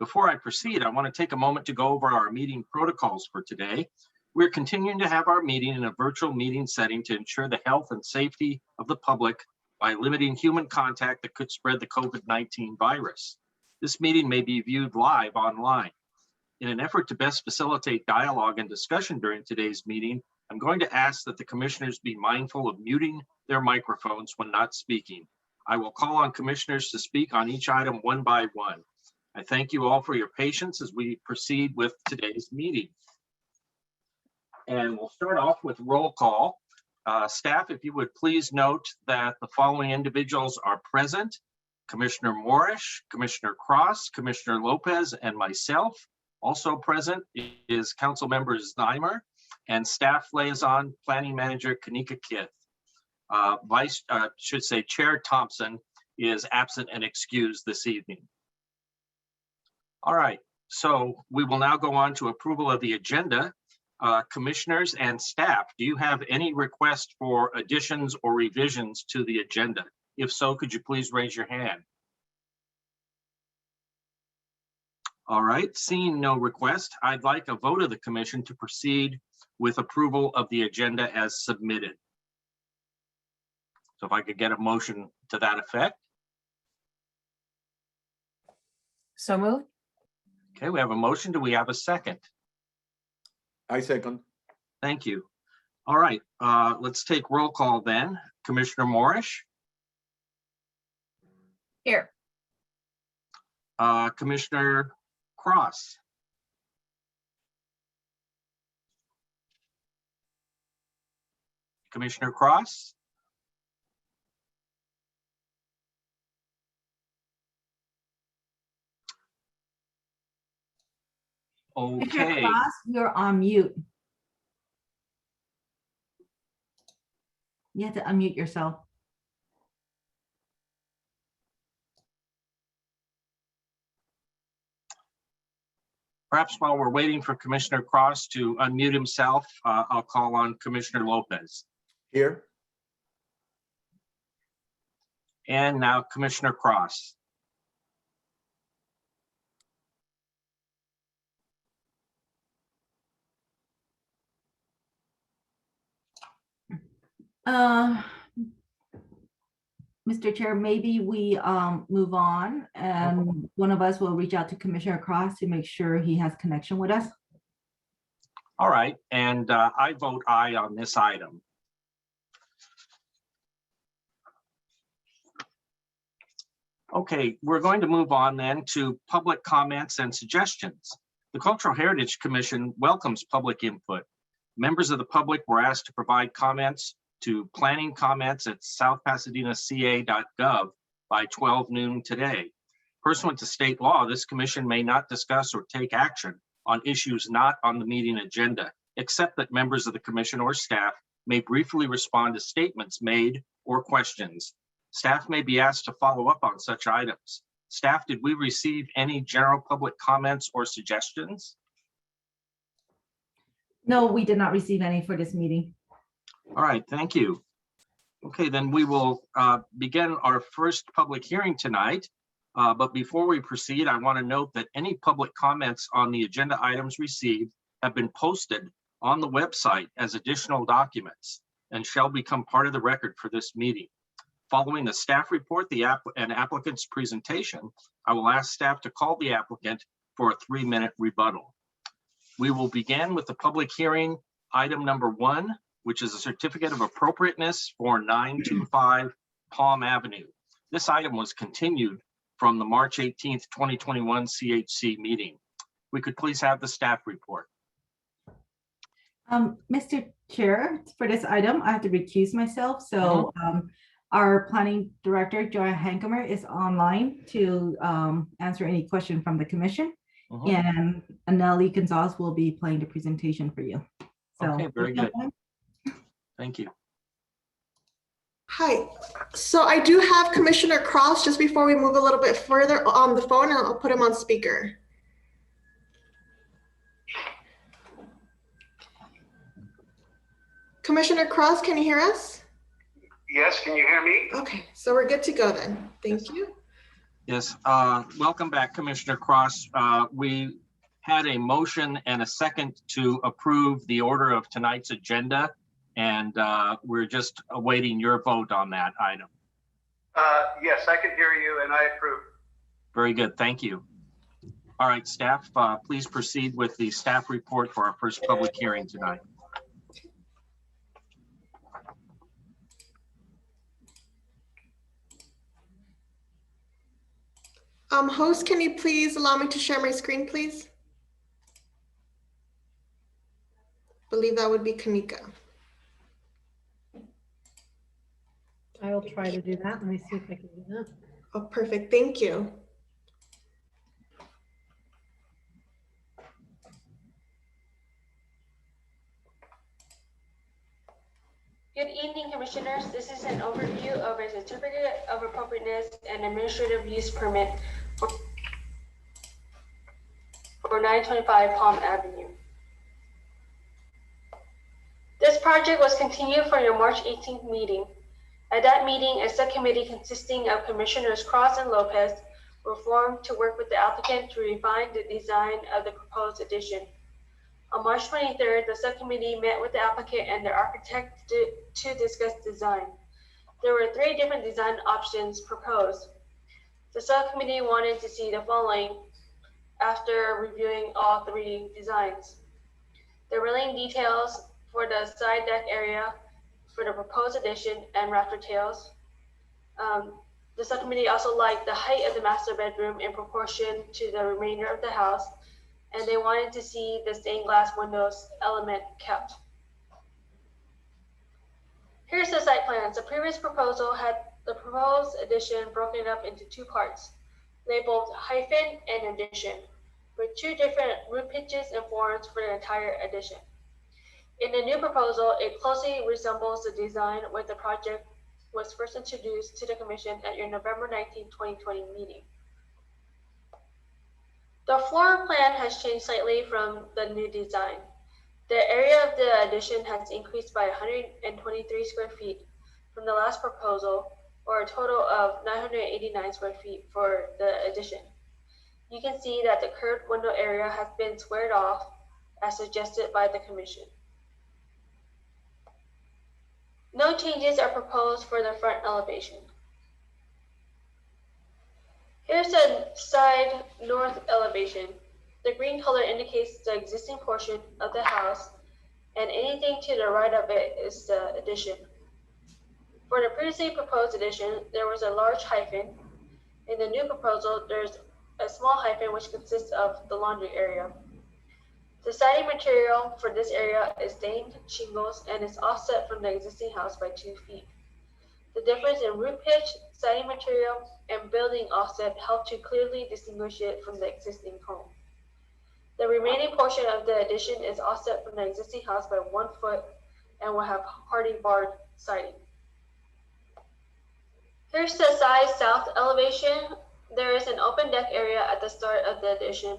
Before I proceed, I want to take a moment to go over our meeting protocols for today. We're continuing to have our meeting in a virtual meeting setting to ensure the health and safety of the public by limiting human contact that could spread the COVID-19 virus. This meeting may be viewed live online. In an effort to best facilitate dialogue and discussion during today's meeting, I'm going to ask that the commissioners be mindful of muting their microphones when not speaking. I will call on commissioners to speak on each item one by one. I thank you all for your patience as we proceed with today's meeting. And we'll start off with roll call. Staff, if you would please note that the following individuals are present: Commissioner Morrish, Commissioner Cross, Commissioner Lopez, and myself. Also present is Council Member Znaimer and Staff Liaison Planning Manager Kanika Kith. Chair Thompson is absent and excused this evening. All right, so we will now go on to approval of the agenda. Commissioners and staff, do you have any request for additions or revisions to the agenda? If so, could you please raise your hand? All right, seeing no request, I'd like a vote of the commission to proceed with approval of the agenda as submitted. So if I could get a motion to that effect. So moved. Okay, we have a motion. Do we have a second? I second. Thank you. All right, let's take roll call then. Commissioner Morrish. Here. Commissioner Cross. Commissioner Cross. Okay. Cross, you're on mute. You have to unmute yourself. Perhaps while we're waiting for Commissioner Cross to unmute himself, I'll call on Commissioner Lopez. Here. And now Commissioner Cross. Mr. Chair, maybe we move on and one of us will reach out to Commissioner Cross to make sure he has connection with us. All right, and I vote aye on this item. Okay, we're going to move on then to public comments and suggestions. The Cultural Heritage Commission welcomes public input. Members of the public were asked to provide comments to planning comments at southpasadenaca.gov by 12 noon today. Pursuant to state law, this commission may not discuss or take action on issues not on the meeting agenda, except that members of the commission or staff may briefly respond to statements made or questions. Staff may be asked to follow up on such items. Staff, did we receive any general public comments or suggestions? No, we did not receive any for this meeting. All right, thank you. Okay, then we will begin our first public hearing tonight. But before we proceed, I want to note that any public comments on the agenda items received have been posted on the website as additional documents and shall become part of the record for this meeting. Following the staff report and applicant's presentation, I will ask staff to call the applicant for a 3-minute rebuttal. We will begin with the public hearing item number 1, which is a certificate of appropriateness for 925 Palm Avenue. This item was continued from the March 18th, 2021 CHC meeting. We could please have the staff report. Mr. Chair, for this item, I have to recuse myself. So our planning director, Joanne Hankemer, is online to answer any question from the commission. And Anneli Gonzalez will be playing the presentation for you. So, okay, very good. Thank you. Hi, so I do have Commissioner Cross just before we move a little bit further on the phone, and I'll put him on speaker. Commissioner Cross, can you hear us? Yes, can you hear me? Okay, so we're good to go then. Thank you. Yes, welcome back, Commissioner Cross. We had a motion and a second to approve the order of tonight's agenda, and we're just awaiting your vote on that item. Yes, I can hear you and I approve. Very good, thank you. All right, staff, please proceed with the staff report for our first public hearing tonight. Host, can you please allow me to share my screen, please? I believe that would be Kanika. I will try to do that. Let me see if I can do that. Oh, perfect. Thank you. Good evening, Commissioners. This is an overview of a certificate of appropriateness and administrative use permit for 925 Palm Avenue. This project was continued for your March 18th meeting. At that meeting, a subcommittee consisting of Commissioners Cross and Lopez were formed to work with the applicant to refine the design of the proposed addition. On March 23rd, the subcommittee met with the applicant and their architect to discuss design. There were 3 different design options proposed. The subcommittee wanted to see the following after reviewing all 3 designs: the railing details for the side deck area for the proposed addition and rafter tails. The subcommittee also liked the height of the master bedroom in proportion to the remainder of the house, and they wanted to see the stained glass windows element kept. Here's the site plans. The previous proposal had the proposed addition broken up into 2 parts, labeled hyphen and addition, with 2 different roof pitches and forms for the entire addition. In the new proposal, it closely resembles the design when the project was first introduced to the Commission at your November 19, 2020 meeting. The floor plan has changed slightly from the new design. The area of the addition has increased by 123 square feet from the last proposal, or a total of 989 square feet for the addition. You can see that the curved window area has been squared off as suggested by the Commission. No changes are proposed for the front elevation. Here's the side north elevation. The green color indicates the existing portion of the house, and anything to the right of it is the addition. For the previously proposed addition, there was a large hyphen. In the new proposal, there's a small hyphen which consists of the laundry area. The siding material for this area is stained shingles and is offset from the existing house by 2 feet. The difference in roof pitch, siding material, and building offset help to clearly distinguish it from the existing home. The remaining portion of the addition is offset from the existing house by 1 foot and will have hardy barred siding. Here's the side south elevation. There is an open deck area at the start of the addition.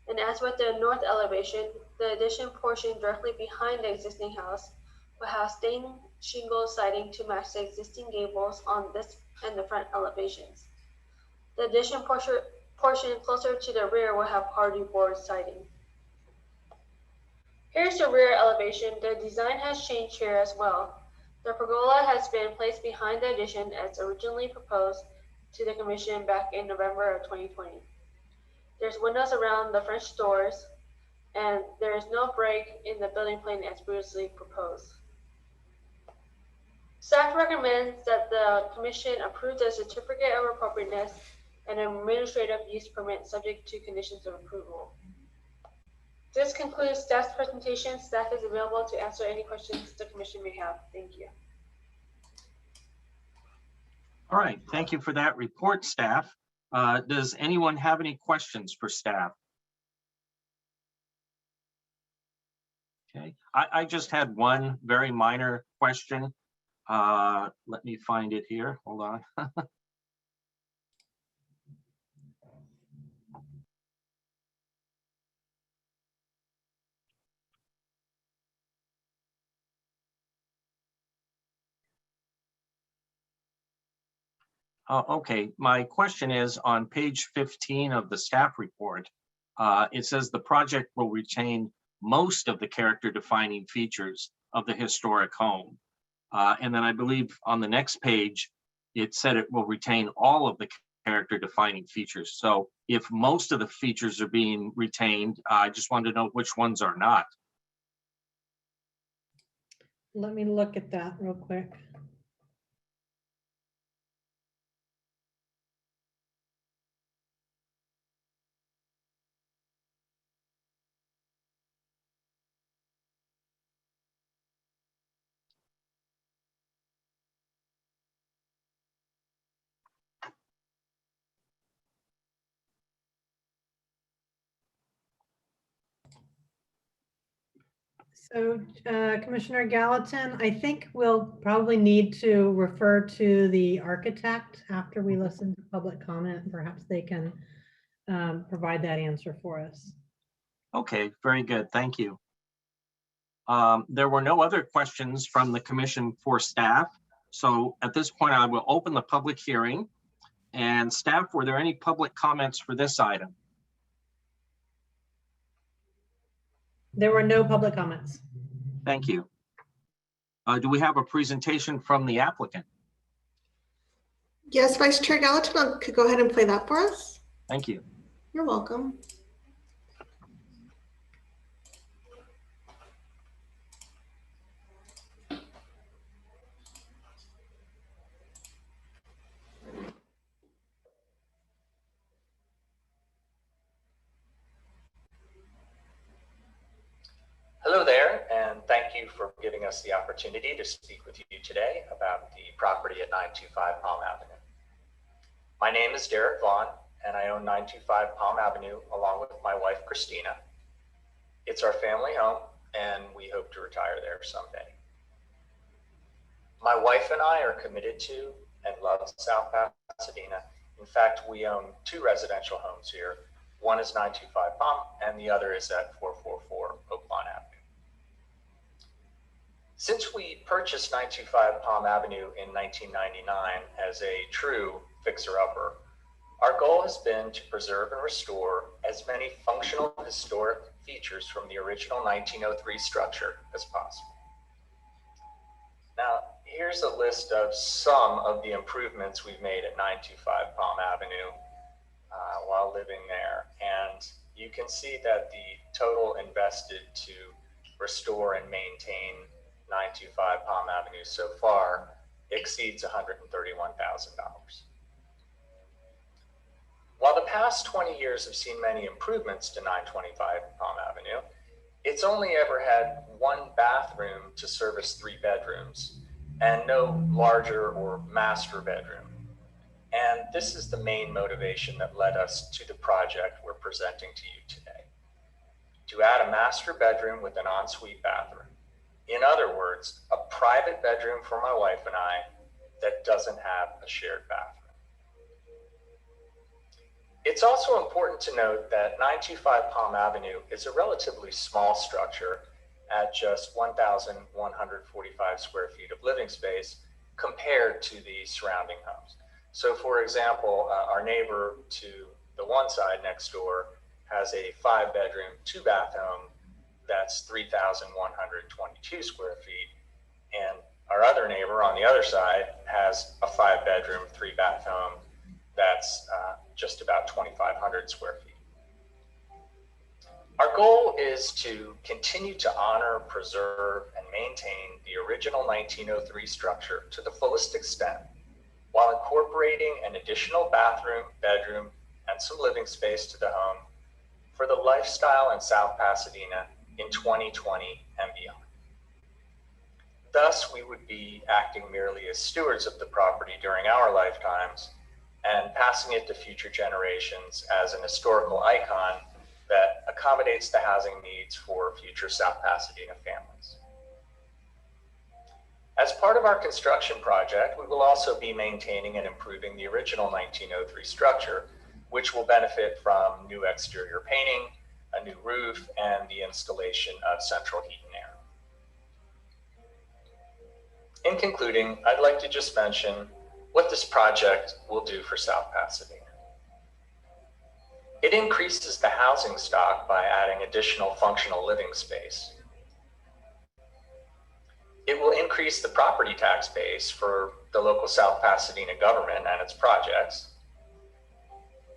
And as with the north elevation, the addition portion directly behind the existing house will have stained shingle siding to match the existing gables on this and the front elevations. The addition portion closer to the rear will have hardy board siding. Here's the rear elevation. The design has changed here as well. The pergola has been placed behind the addition as originally proposed to the Commission back in November of 2020. There's windows around the French doors, and there is no break in the building plan as previously proposed. Staff recommends that the Commission approve the certificate of appropriateness and administrative use permit subject to conditions of approval. This concludes staff's presentation. Staff is available to answer any questions the Commission may have. Thank you. All right, thank you for that report, staff. Does anyone have any questions for staff? Okay, I just had one very minor question. Let me find it here. Hold on. Okay, my question is on page 15 of the staff report. It says the project will retain most of the character defining features of the historic home. And then I believe on the next page, it said it will retain all of the character defining features. So if most of the features are being retained, I just wanted to know which ones are not. Let me look at that real quick. So Commissioner Gallatin, I think we'll probably need to refer to the architect after we listen to public comment. Perhaps they can provide that answer for us. Okay, very good. Thank you. There were no other questions from the commission for staff. So at this point, I will open the public hearing. And staff, were there any public comments for this item? There were no public comments. Thank you. Do we have a presentation from the applicant? Yes, Vice Chair Gallatin could go ahead and play that for us. Thank you. You're welcome. Hello there, and thank you for giving us the opportunity to speak with you today about the property at 925 Palm Avenue. My name is Derek Vaughn, and I own 925 Palm Avenue along with my wife, Christina. It's our family home, and we hope to retire there someday. My wife and I are committed to and love South Pasadena. In fact, we own 2 residential homes here. One is 925 Palm, and the other is at 444 Oaklawn Avenue. Since we purchased 925 Palm Avenue in 1999 as a true fixer-upper, our goal has been to preserve and restore as many functional historic features from the original 1903 structure as possible. Now, here's a list of some of the improvements we've made at 925 Palm Avenue while living there. And you can see that the total invested to restore and maintain 925 Palm Avenue so far exceeds $131,000. While the past 20 years have seen many improvements to 925 Palm Avenue, it's only ever had 1 bathroom to service 3 bedrooms and no larger or master bedroom. And this is the main motivation that led us to the project we're presenting to you today: to add a master bedroom with an ensuite bathroom. In other words, a private bedroom for my wife and I that doesn't have a shared bathroom. It's also important to note that 925 Palm Avenue is a relatively small structure at just 1,145 square feet of living space compared to the surrounding homes. So for example, our neighbor to the one side next door has a 5-bedroom, 2-bath home that's 3,122 square feet. And our other neighbor on the other side has a 5-bedroom, 3-bath home that's just about 2,500 square feet. Our goal is to continue to honor, preserve, and maintain the original 1903 structure to the fullest extent, while incorporating an additional bathroom, bedroom, and some living space to the home for the lifestyle in South Pasadena in 2020 and beyond. Thus, we would be acting merely as stewards of the property during our lifetimes and passing it to future generations as an historical icon that accommodates the housing needs for future South Pasadena families. As part of our construction project, we will also be maintaining and improving the original 1903 structure, which will benefit from new exterior painting, a new roof, and the installation of central heat and air. In concluding, I'd like to just mention what this project will do for South Pasadena. It increases the housing stock by adding additional functional living space. It will increase the property tax base for the local South Pasadena government and its projects.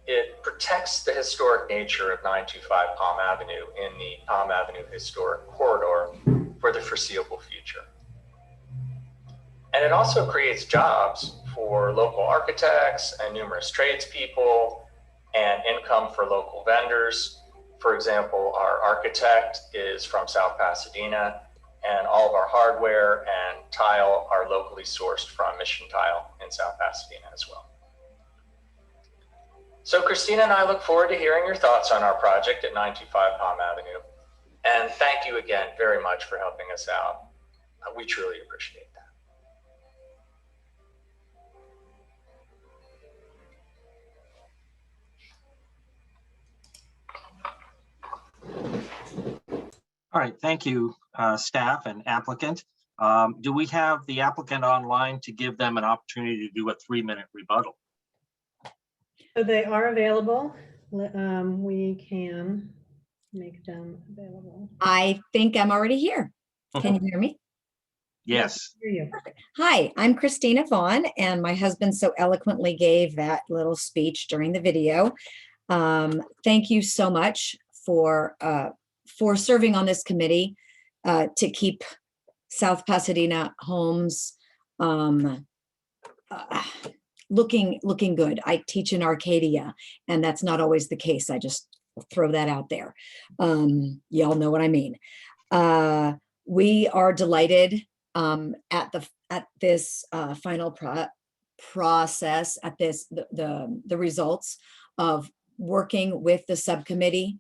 It protects the historic nature of 925 Palm Avenue in the Palm Avenue Historic Corridor for the foreseeable future. And it also creates jobs for local architects and numerous tradespeople and income for local vendors. For example, our architect is from South Pasadena, and all of our hardware and tile are locally sourced from Mission Tile in South Pasadena as well. So Christina and I look forward to hearing your thoughts on our project at 925 Palm Avenue. And thank you again very much for helping us out. We truly appreciate that. All right, thank you, staff and applicant. Do we have the applicant online to give them an opportunity to do a 3-minute rebuttal? So they are available. We can make them available. I think I'm already here. Can you hear me? Yes. Hear you. Hi, I'm Christina Vaughn, and my husband so eloquently gave that little speech during the video. Thank you so much for serving on this committee to keep South Pasadena homes looking good. I teach in Arcadia, and that's not always the case. I just throw that out there. Y'all know what I mean. We are delighted at this final process, at the results of working with the subcommittee.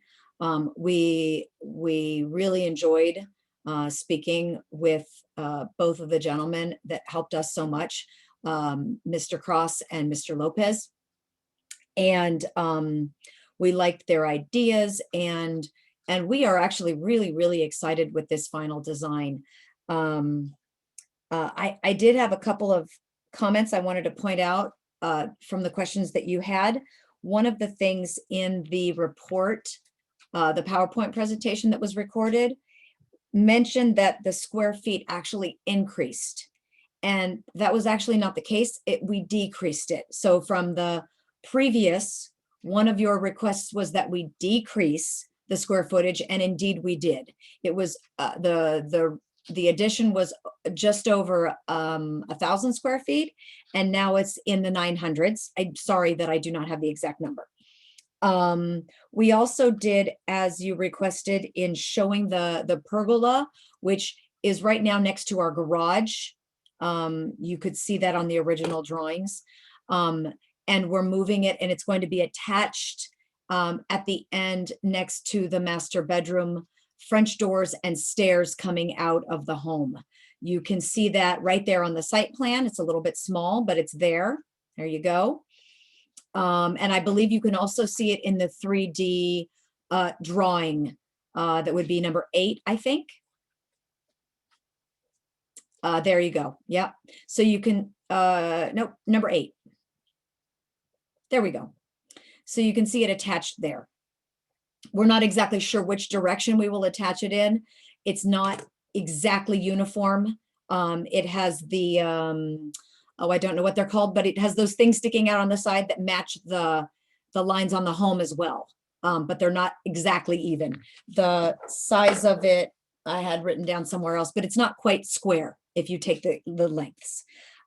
We really enjoyed speaking with both of the gentlemen that helped us so much, Mr. Cross and Mr. Lopez. And we liked their ideas, and we are actually really excited with this final design. I did have a couple of comments I wanted to point out from the questions that you had. One of the things in the report, the PowerPoint presentation that was recorded, mentioned that the square feet actually increased. And that was actually not the case. We decreased it. So from the previous, one of your requests was that we decrease the square footage, and indeed we did. It was the addition was just over 1,000 square feet, and now it's in the 900s. I'm sorry that I do not have the exact number. We also did, as you requested, in showing the pergola, which is right now next to our garage. You could see that on the original drawings. And we're moving it, and it's going to be attached at the end next to the master bedroom, French doors and stairs coming out of the home. You can see that right there on the site plan. It's a little bit small, but it's there. There you go. And I believe you can also see it in the 3D drawing. That would be number 8, I think. There you go. Yep. So you can, nope, number 8. There we go. So you can see it attached there. We're not exactly sure which direction we will attach it in. It's not exactly uniform. It has the, oh, I don't know what they're called, but it has those things sticking out on the side that match the lines on the home as well. But they're not exactly even. The size of it, I had written down somewhere else, but it's not quite square if you take the lengths.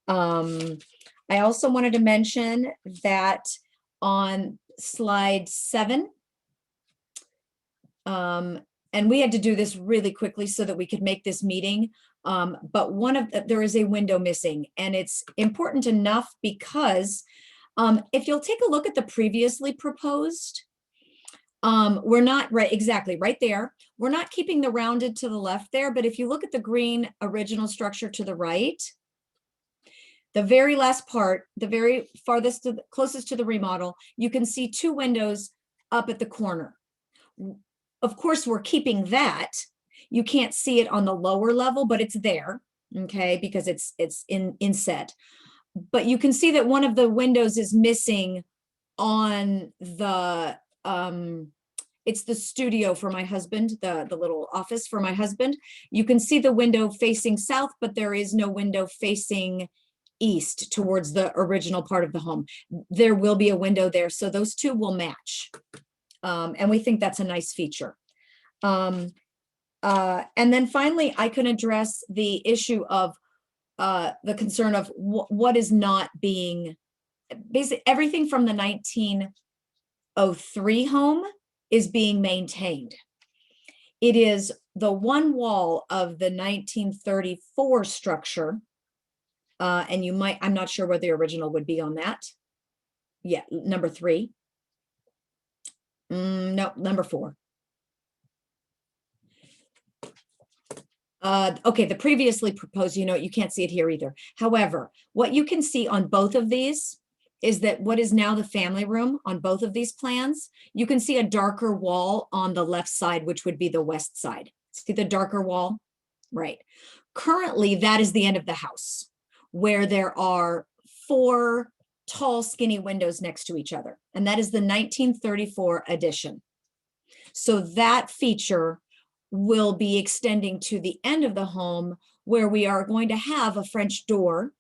I also wanted to mention that on slide 7, and we had to do this really quickly so that we could make this meeting. But there is a window missing, and it's important enough because if you'll take a look at the previously proposed, we're not exactly right there. We're not keeping the rounded to the left there, but if you look at the green original structure to the right, the very last part, the very farthest closest to the remodel, you can see 2 windows up at the corner. Of course, we're keeping that. You can't see it on the lower level, but it's there, okay, because it's inset. but you can see that one of the windows is missing on the, it's the studio for my husband, the little office for my husband. You can see the window facing south, but there is no window facing east towards the original part of the home. There will be a window there, so those two will match. And we think that's a nice feature. And then finally, I can address the issue of the concern of what is not being, basically everything from the 1903 home is being maintained. It is the one wall of the 1934 structure. And you might, I'm not sure where the original would be on that. Yeah, number 3. No, number 4. Okay, the previously proposed, you can't see it here either. However, what you can see on both of these is that what is now the family room on both of these plans, you can see a darker wall on the left side, which would be the west side. See the darker wall? Right. Currently, that is the end of the house where there are 4 tall, skinny windows next to each other. And that is the 1934 addition. So that feature will be extending to the end of the home where we are going to have a French door,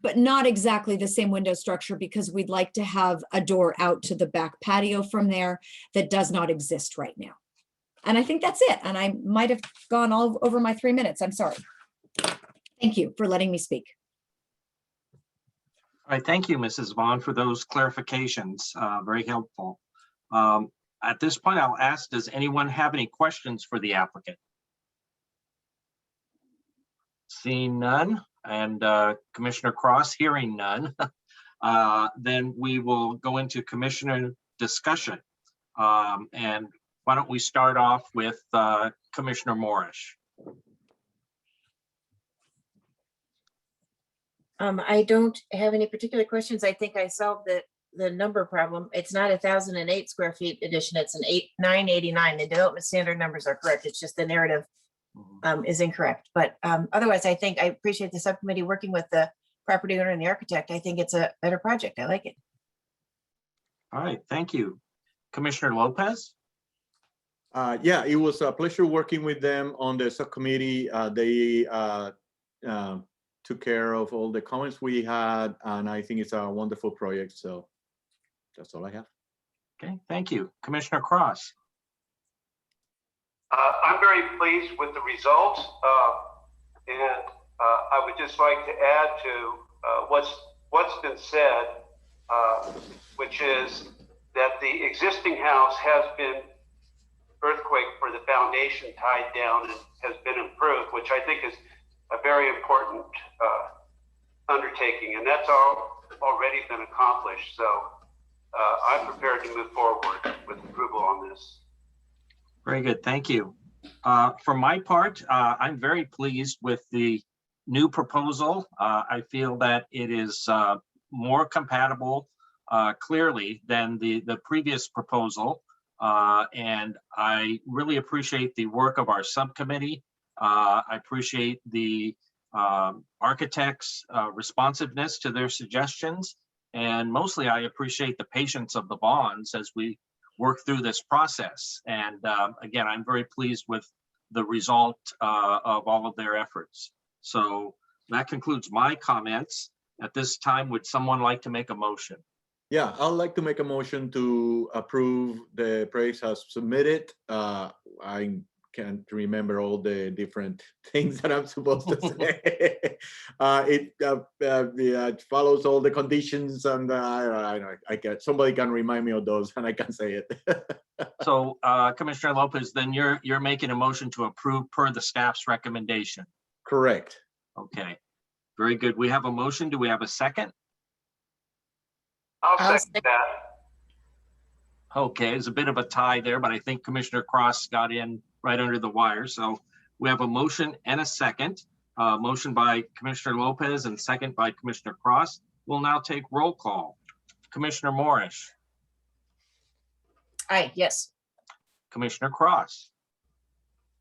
but not exactly the same window structure because we'd like to have a door out to the back patio from there that does not exist right now. And I think that's it. And I might have gone all over my 3 minutes. I'm sorry. Thank you for letting me speak. All right, thank you, Mrs. Vaughn, for those clarifications. Very helpful. At this point, I'll ask, does anyone have any questions for the applicant? Seeing none, and Commissioner Cross hearing none, then we will go into commissioner discussion. And why don't we start off with Commissioner Morris? I don't have any particular questions. I think I solved the number problem. It's not 1,008 square feet addition. It's an 989. The development standard numbers are correct. It's just the narrative is incorrect. But otherwise, I think I appreciate the subcommittee working with the property owner and the architect. I think it's a better project. I like it. All right, thank you. Commissioner Lopez? Yeah, it was a pleasure working with them on the subcommittee. They took care of all the comments we had, and I think it's a wonderful project. So that's all I have. Okay, thank you. Commissioner Cross? I'm very pleased with the results. And I would just like to add to what's been said, which is that the existing house has been earthquake for the foundation tied down and has been improved, which I think is a very important undertaking, and that's already been accomplished. So I'm prepared to move forward with approval on this. Very good, thank you. For my part, I'm very pleased with the new proposal. I feel that it is more compatible clearly than the previous proposal. And I really appreciate the work of our subcommittee. I appreciate the architects' responsiveness to their suggestions. And mostly I appreciate the patience of the Vaughns as we work through this process. And again, I'm very pleased with the result of all of their efforts. So that concludes my comments. At this time, would someone like to make a motion? Yeah, I'd like to make a motion to approve the projects as submitted. I can't remember all the different things that I'm supposed to say. It follows all the conditions, and I get somebody can remind me of those, and I can say it. So, Commissioner Lopez, then you're making a motion to approve per the staff's recommendation. Correct. Okay, very good. We have a motion. Do we have a second? I'll second that. Okay, it's a bit of a tie there, but I think Commissioner Cross got in right under the wire. So we have a motion and a second. Motion by Commissioner Lopez and second by Commissioner Cross. We'll now take roll call. Commissioner Morris. Aye, yes. Commissioner Cross.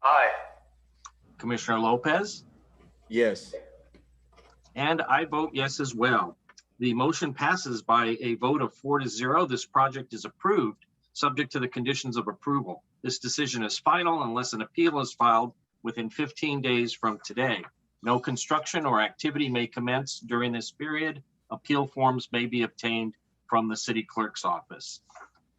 Aye. Commissioner Lopez. Yes. And I vote yes as well. The motion passes by a vote of 4-0. This project is approved, subject to the conditions of approval. This decision is final unless an appeal is filed within 15 days from today. No construction or activity may commence during this period. Appeal forms may be obtained from the city clerk's office.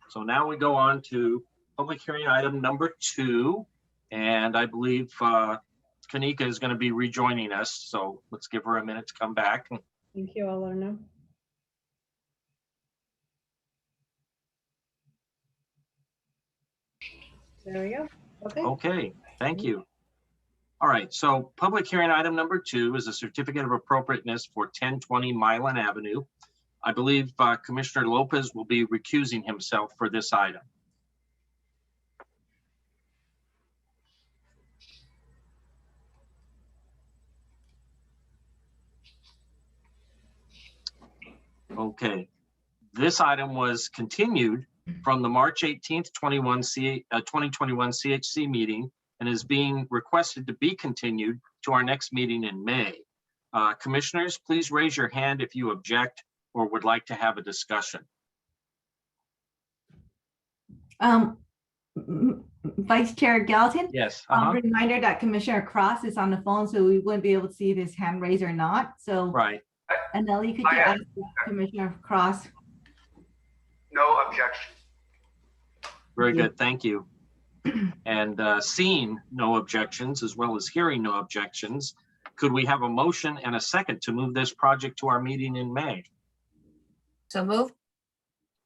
So now we go on to public hearing item number 2. And I believe Kanika is going to be rejoining us. So let's give her a minute to come back. Thank you. I'll let her know. There we go. Okay. Okay, thank you. All right, so public hearing item number 2 is a certificate of appropriateness for 1020 Milan Avenue. I believe Commissioner Lopez will be recusing himself for this item. Okay, this item was continued from the March 18th, 2021 CHC meeting and is being requested to be continued to our next meeting in May. Commissioners, please raise your hand if you object or would like to have a discussion. Vice Chair Gallatin? Yes. Reminder that Commissioner Cross is on the phone, so we wouldn't be able to see if his hand raised or not. So, right. Anelli, could you ask Commissioner Cross? No objection. Very good, thank you. And seeing no objections, as well as hearing no objections, could we have a motion and a second to move this project to our meeting in May? So moved.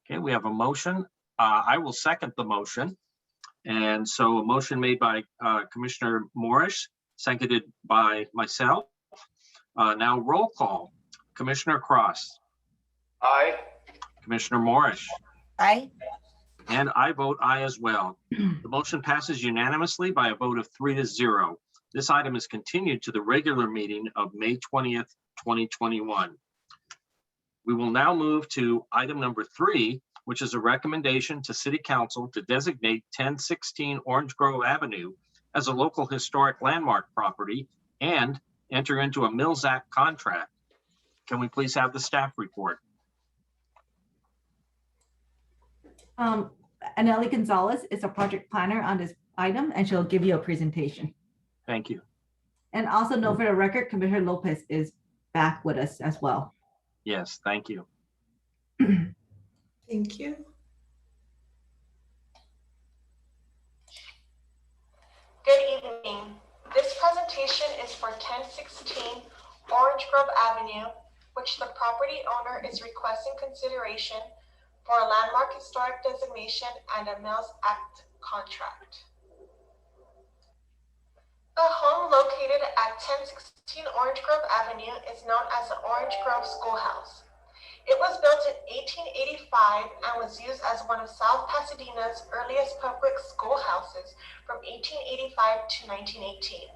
Okay, we have a motion. I will second the motion. And so a motion made by Commissioner Morris, seconded by myself. Now roll call. Commissioner Cross. Aye. Commissioner Morris. Aye. And I vote aye as well. The motion passes unanimously by a vote of 3-0. This item is continued to the regular meeting of May 20th, 2021. We will now move to item number 3, which is a recommendation to City Council to designate 1016 Orange Grove Avenue as a local historic landmark property and enter into a Mills Act contract. Can we please have the staff report? Anelli Gonzalez is a project planner on this item, and she'll give you a presentation. Thank you. And also note for the record, Commissioner Lopez is back with us as well. Yes, thank you. Thank you. Good evening. This presentation is for 1016 Orange Grove Avenue, which the property owner is requesting consideration for a landmark historic designation and a Mills Act contract. The home located at 1016 Orange Grove Avenue is known as the Orange Grove Schoolhouse. It was built in 1885 and was used as one of South Pasadena's earliest public schoolhouses from 1885 to 1918.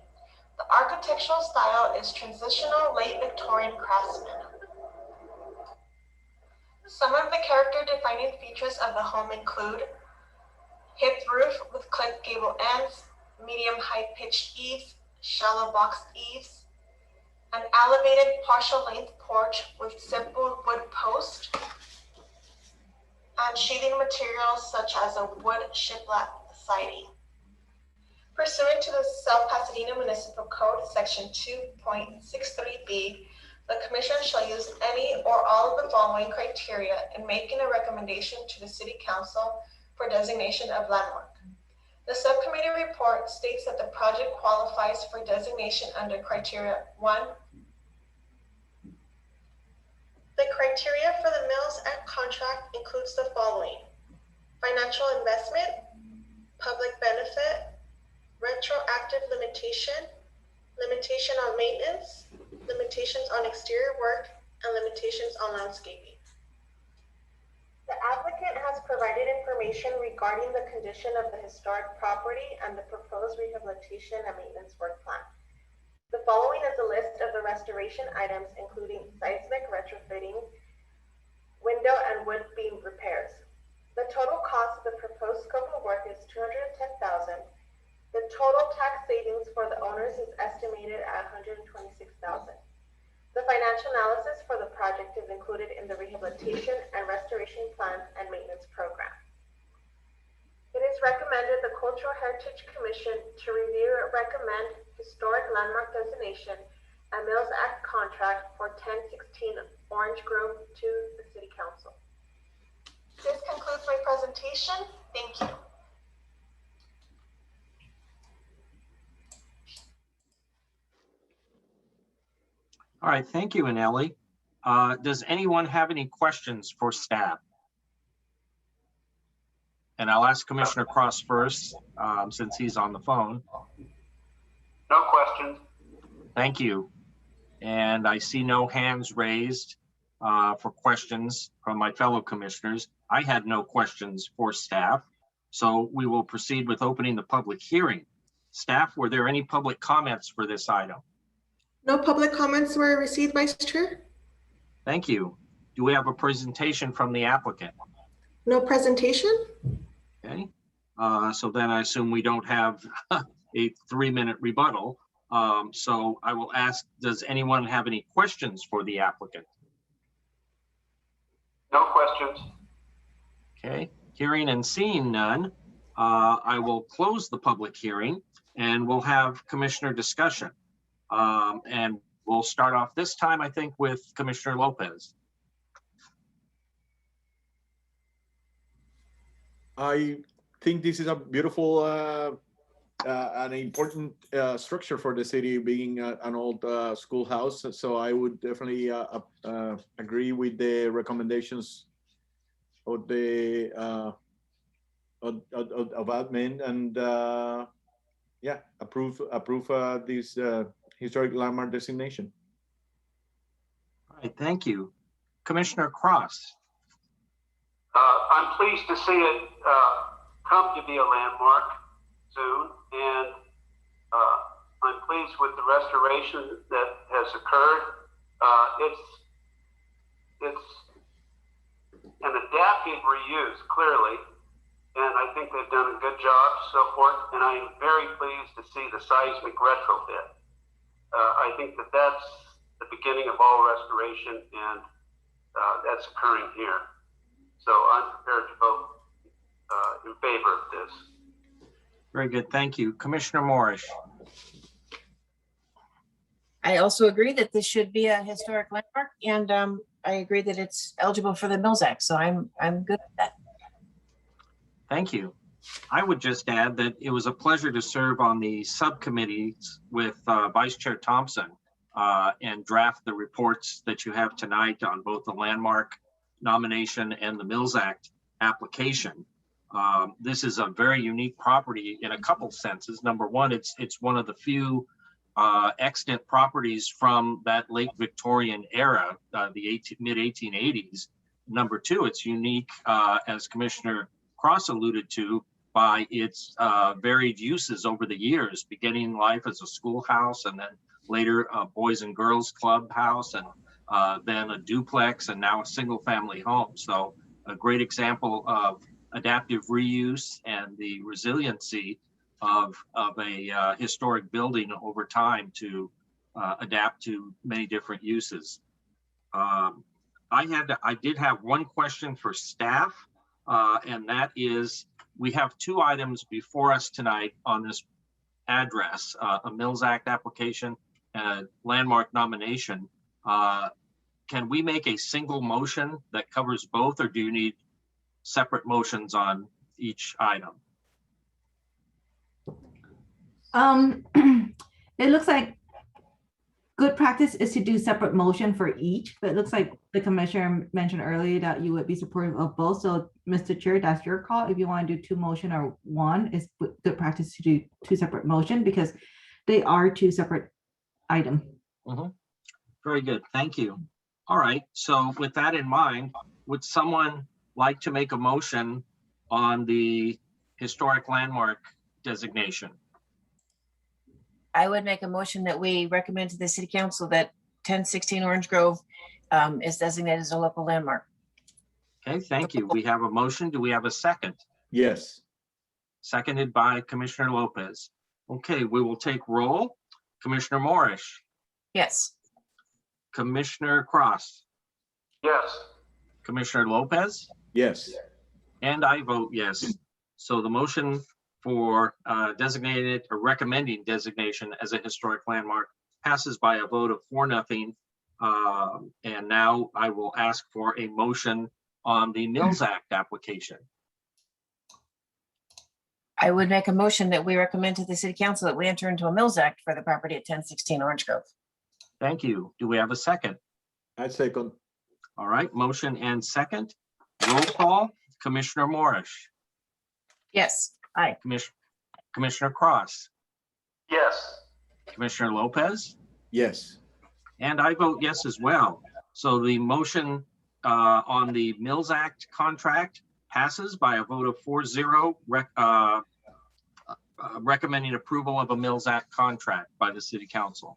The architectural style is transitional late Victorian craftsman. Some of the character-defining features of the home include hipped roof with clipped gable ends, medium high-pitched eaves, shallow box eaves, an elevated partial-length porch with simple wood post, and sheathing materials such as a wood shiplap siding. Pursuant to the South Pasadena Municipal Code, Section 2.63B, the Commission shall use any or all of the following criteria in making a recommendation to the City Council for designation of landmark. The subcommittee report states that the project qualifies for designation under criteria 1. The criteria for the Mills Act contract includes the following: financial investment, public benefit, retroactive limitation, limitation on maintenance, limitations on exterior work, and limitations on landscaping. The applicant has provided information regarding the condition of the historic property and the proposed rehabilitation and maintenance work plan. The following is a list of the restoration items, including seismic retrofitting, window and wood beam repairs. The total cost of the proposed scope of work is $210,000. The total tax savings for the owners is estimated at $126,000. The financial analysis for the project is included in the Rehabilitation and Restoration Plan and Maintenance Program. It is recommended the Cultural Heritage Commission to review and recommend historic landmark designation and Mills Act contract for 1016 Orange Grove to the City Council. This concludes my presentation. Thank you. All right, thank you, Anelli. Does anyone have any questions for staff? And I'll ask Commissioner Cross first, since he's on the phone. No questions. Thank you. And I see no hands raised for questions from my fellow commissioners. I had no questions for staff. So we will proceed with opening the public hearing. Staff, were there any public comments for this item? No public comments were received, Vice Chair. Thank you. Do we have a presentation from the applicant? No presentation. Okay. So then I assume we don't have a 3-minute rebuttal. So I will ask, does anyone have any questions for the applicant? No questions. Okay, hearing and seeing none, I will close the public hearing and we'll have commissioner discussion. And we'll start off this time, I think, with Commissioner Lopez. I think this is a beautiful an important structure for the city, being an old schoolhouse. So I would definitely agree with the recommendations of the of admin, and yeah, approve this historic landmark designation. All right, thank you. Commissioner Cross. I'm pleased to see it come to be a landmark soon, and I'm pleased with the restoration that has occurred. It's an adaptive reuse, clearly, and I think they've done a good job, so forth, and I am very pleased to see the seismic retrofit. I think that that's the beginning of all restoration, and that's occurring here. So I'm prepared to vote in favor of this. Very good, thank you. Commissioner Morris. I also agree that this should be a historic landmark, and I agree that it's eligible for the Mills Act. So I'm good with that. Thank you. I would just add that it was a pleasure to serve on the subcommittees with Vice Chair Thompson and draft the reports that you have tonight on both the landmark nomination and the Mills Act application. This is a very unique property in a couple senses. Number one, it's one of the few extant properties from that late Victorian era, the mid 1880s. Number two, it's unique, as Commissioner Cross alluded to, by its varied uses over the years, beginning life as a schoolhouse and then later a Boys and Girls Club house, and then a duplex, and now a single family home. So a great example of adaptive reuse and the resiliency of a historic building over time to adapt to many different uses. I did have one question for staff, and that is, we have two items before us tonight on this address, a Mills Act application and a landmark nomination. Can we make a single motion that covers both, or do you need separate motions on each item? It looks like good practice is to do separate motion for each, but it looks like the commissioner mentioned earlier that you would be supportive of both. So Mr. Chair, that's your call. If you want to do two motion or one, it's good practice to do two separate motion because they are two separate items. Very good, thank you. All right, so with that in mind, would someone like to make a motion on the historic landmark designation? I would make a motion that we recommend to the City Council that 1016 Orange Grove is designated as a local landmark. Okay, thank you. We have a motion. Do we have a second? Yes. Seconded by Commissioner Lopez. Okay, we will take roll. Commissioner Morris, Yes. Commissioner Cross, Yes. Commissioner Lopez, Yes. and I vote yes. So the motion for designated or recommending designation as a historic landmark passes by a vote of 4-0. And now I will ask for a motion on the Mills Act application. I would make a motion that we recommend to the city council that we enter into a Mills Act for the property at 1016 Orange Grove. Thank you. Do we have a second? I second. All right, motion and second. Roll call. Commissioner Morris, Yes, aye. Commissioner Cross, Yes. Commissioner Lopez, Yes. and I vote yes as well. So the motion on the Mills Act contract passes by a vote of 4-0, recommending approval of a Mills Act contract by the City Council.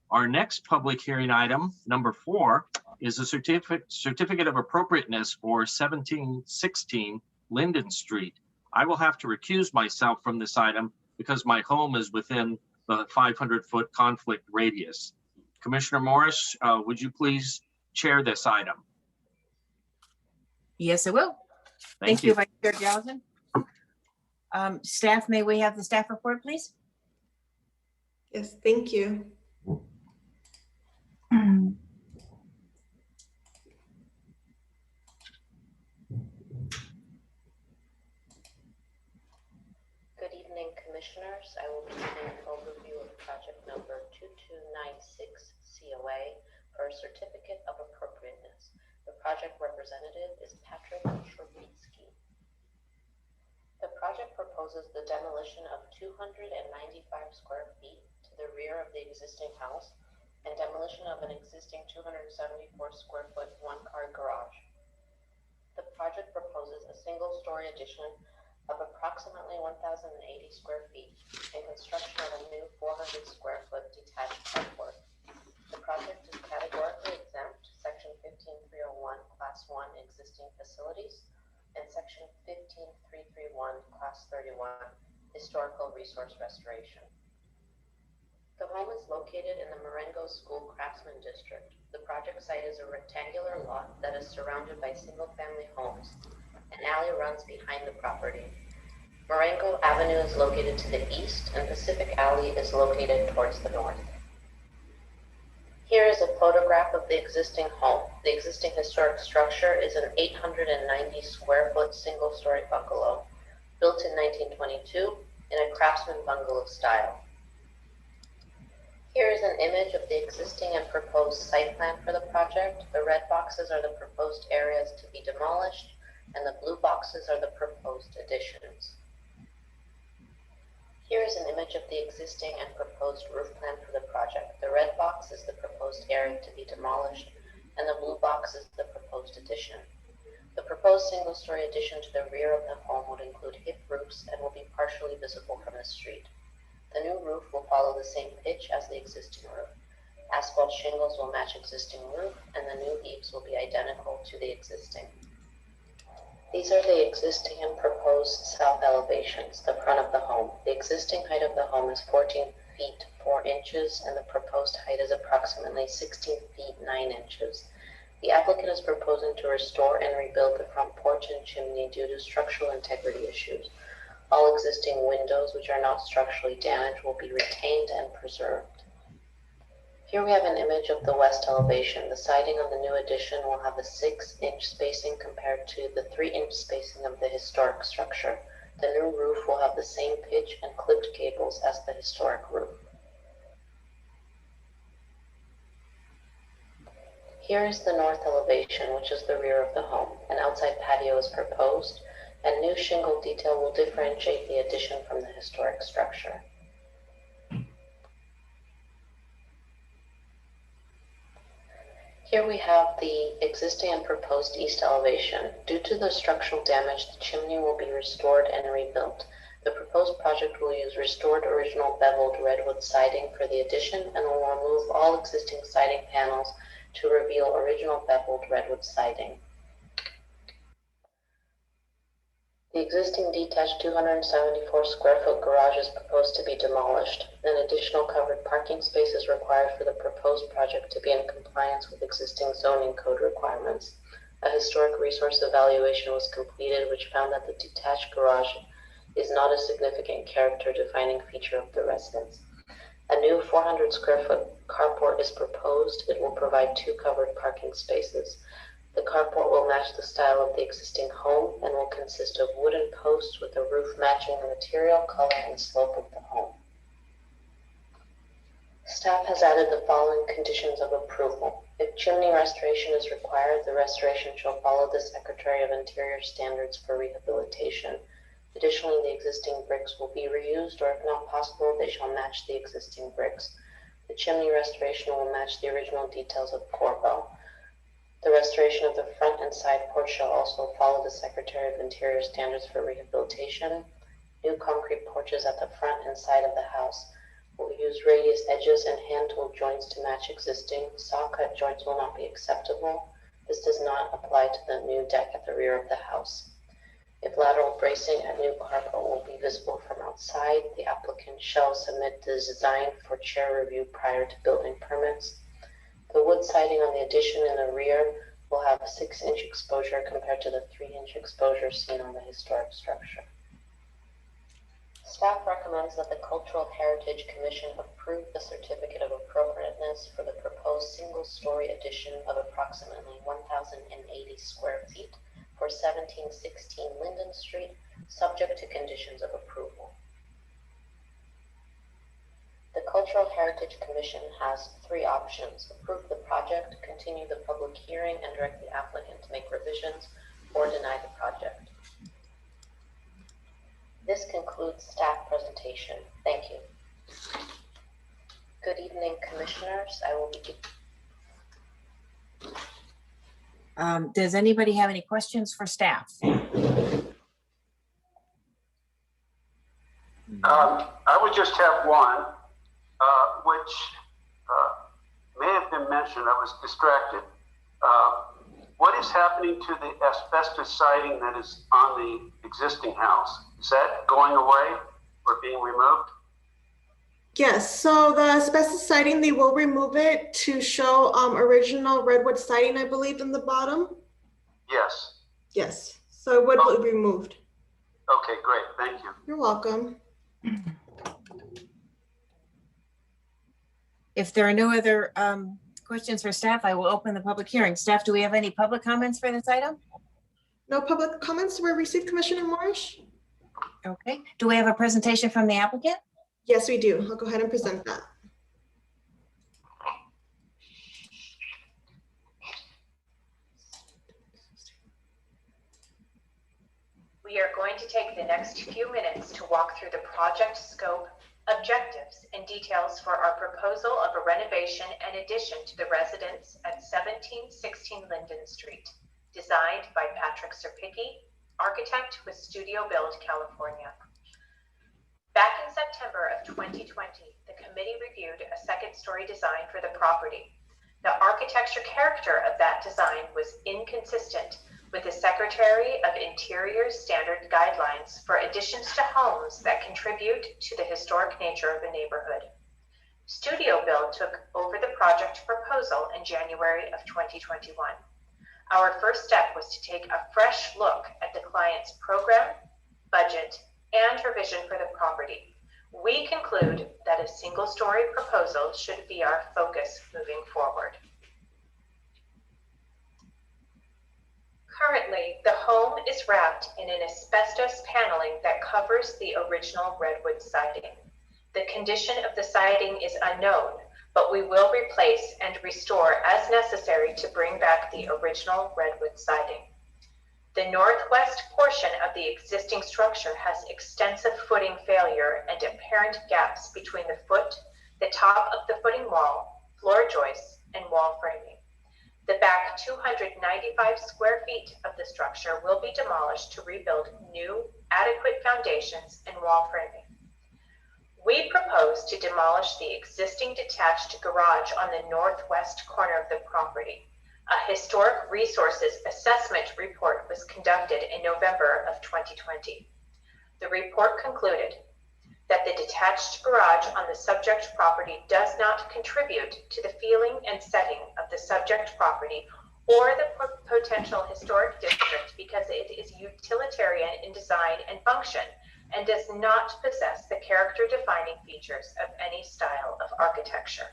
Our next public hearing item, number 4, is a certificate of appropriateness for 1716 Linden Street. I will have to recuse myself from this item because my home is within the 500-foot conflict radius. Commissioner Morris, would you please chair this item? Yes, I will. Thank you, Vice Chair Gallatin. Staff, may we have the staff report, please? Yes, thank you. Good evening, Commissioners. I will be giving an overview of project number 2296 COA for a certificate of appropriateness. The project representative is Patrick Sherbinsky. The project proposes the demolition of 295 square feet to the rear of the existing house and demolition of an existing 274 square foot one-car garage. The project proposes a single-story addition of approximately 1,080 square feet and construction of a new 400 square foot detached carport. The project is categorically exempt, Section 15301, Class 1 existing facilities, and Section 15331, Class 31, historical resource restoration. The home is located in the Marengo School Craftsman District. The project site is a rectangular lot that is surrounded by single-family homes. An alley runs behind the property. Marengo Avenue is located to the east, and Pacific Alley is located towards the north. Here is a photograph of the existing home. The existing historic structure is an 890 square foot single-story bungalow, built in 1922 in a craftsman bungalow style. Here is an image of the existing and proposed site plan for the project. The red boxes are the proposed areas to be demolished, and the blue boxes are the proposed additions. Here is an image of the existing and proposed roof plan for the project. The red box is the proposed area to be demolished, and the blue box is the proposed addition. The proposed single-story addition to the rear of the home would include hip roofs and will be partially visible from the street. The new roof will follow the same pitch as the existing roof. Asphalt shingles will match existing roof, and the new eaves will be identical to the existing. These are the existing and proposed south elevations, the front of the home. The existing height of the home is 14 feet 4 inches, and the proposed height is approximately 16 feet 9 inches. The applicant is proposing to restore and rebuild the front porch and chimney due to structural integrity issues. All existing windows, which are not structurally damaged, will be retained and preserved. Here we have an image of the west elevation. The siding on the new addition will have a 6-inch spacing compared to the 3-inch spacing of the historic structure. The new roof will have the same pitch and clipped gables as the historic roof. Here is the north elevation, which is the rear of the home. An outside patio is proposed, and new shingle detail will differentiate the addition from the historic structure. Here we have the existing and proposed east elevation. Due to the structural damage, the chimney will be restored and rebuilt. The proposed project will use restored original beveled redwood siding for the addition and will remove all existing siding panels to reveal original beveled redwood siding. The The existing detached 274 square foot garage is proposed to be demolished. An additional covered parking space is required for the proposed project to be in compliance with existing zoning code requirements. A historic resource evaluation was completed, which found that the detached garage is not a significant character defining feature of the residence. A new 400 square foot carport is proposed. It will provide 2 covered parking spaces. The carport will match the style of the existing home and will consist of wooden posts with a roof matching the material, color, and slope of the home. Staff has added the following conditions of approval. If chimney restoration is required, the restoration shall follow the Secretary of Interior standards for rehabilitation. Additionally, the existing bricks will be reused, or if not possible, they shall match the existing bricks. The chimney restoration will match the original details of Corbo. The restoration of the front and side porch shall also follow the Secretary of Interior standards for rehabilitation. New concrete porches at the front and side of the house will use radius edges and hand-tool joints to match existing. Saw-cut joints will not be acceptable. This does not apply to the new deck at the rear of the house. If lateral bracing at new carport will be visible from outside, the applicant shall submit the design for chair review prior to building permits. The wood siding on the addition in the rear will have a 6-inch exposure compared to the 3-inch exposure seen on the historic structure. Staff recommends that the Cultural Heritage Commission approve the certificate of appropriateness for the proposed single-story addition of approximately 1,080 square feet for 1716 Linden Street, subject to conditions of approval. The Cultural Heritage Commission has 3 options: approve the project, continue the public hearing, and direct the applicant to make revisions, or deny the project. This concludes staff presentation. Thank you. Good evening, commissioners. I will begin. Does anybody have any questions for staff? I would just have one, which may have been mentioned. I was distracted. What is happening to the asbestos siding that is on the existing house? Is that going away or being removed? Yes, so the asbestos siding, they will remove it to show original redwood siding, I believe, in the bottom. Yes. Yes, so it would be removed. Okay, great. Thank you. You're welcome. If there are no other questions for staff, I will open the public hearing. Staff, do we have any public comments for this item? No public comments were received, Commissioner Morris? Okay. Do we have a presentation from the applicant? Yes, we do. I'll go ahead and present that. We are going to take the next few minutes to walk through the project scope, objectives, and details for our proposal of a renovation and addition to the residence at 1716 Linden Street, designed by Patrick Serpicki, architect with Studio Build, California. Back in September of 2020, the committee reviewed a second-story design for the property. The architecture character of that design was inconsistent with the Secretary of Interior's standard guidelines for additions to homes that contribute to the historic nature of a neighborhood. Studio Build took over the project proposal in January of 2021. Our first step was to take a fresh look at the client's program, budget, and her vision for the property. We conclude that a single-story proposal should be our focus moving forward. Currently, the home is wrapped in an asbestos paneling that covers the original redwood siding. The condition of the siding is unknown, but we will replace and restore as necessary to bring back the original redwood siding. The northwest portion of the existing structure has extensive footing failure and apparent gaps between the foot, the top of the footing wall, floor joists, and wall framing. The back 295 square feet of the structure will be demolished to rebuild new, adequate foundations and wall framing. We propose to demolish the existing detached garage on the northwest corner of the property. A historic resources assessment report was conducted in November of 2020. The report concluded that the detached garage on the subject property does not contribute to the feeling and setting of the subject property or the potential historic district because it is utilitarian in design and function and does not possess the character-defining features of any style of architecture.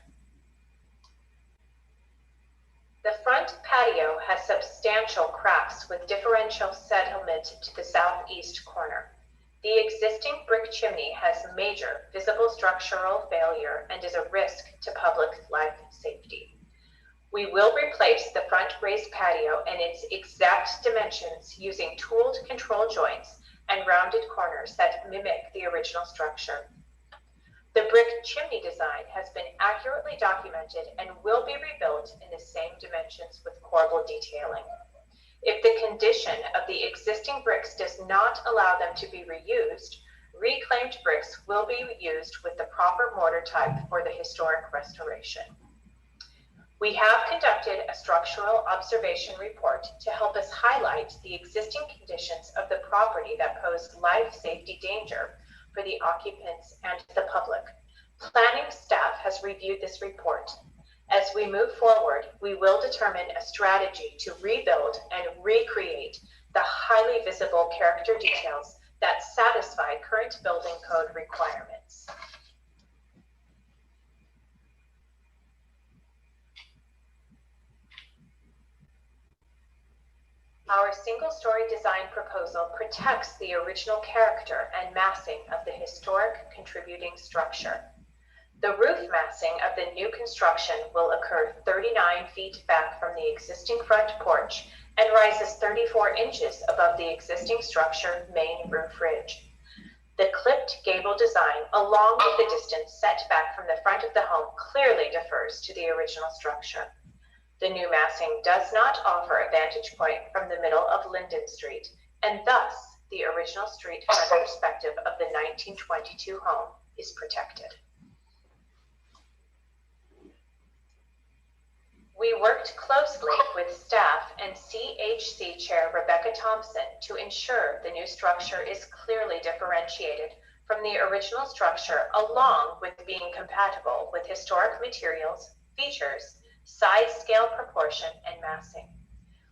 The front patio has substantial cracks with differential settlement to the southeast corner. The existing brick chimney has major visible structural failure and is a risk to public life safety. We will replace the front raised patio and its exact dimensions using tooled control joints and rounded corners that mimic the original structure. The brick chimney design has been accurately documented and will be rebuilt in the same dimensions with corbel detailing. If the condition of the existing bricks does not allow them to be reused, reclaimed bricks will be used with the proper mortar type for the historic restoration. We have conducted a structural observation report to help us highlight the existing conditions of the property that pose life safety danger for the occupants and the public. Planning staff has reviewed this report. As we move forward, we will determine a strategy to rebuild and recreate the highly visible character details that satisfy current building code requirements. Our single-story design proposal protects the original character and massing of the historic contributing structure. The roof massing of the new construction will occur 39 feet back from the existing front porch and rises 34 inches above the existing structure main roof ridge. The clipped gable design, along with the distance set back from the front of the home, clearly differs to the original structure. The new massing does not offer a vantage point from the middle of Linden Street, and thus the original street front perspective of the 1922 home is protected. We worked closely with staff and CHC Chair Rebecca Thompson to ensure the new structure is clearly differentiated from the original structure, along with being compatible with historic materials, features, size, scale, proportion, and massing.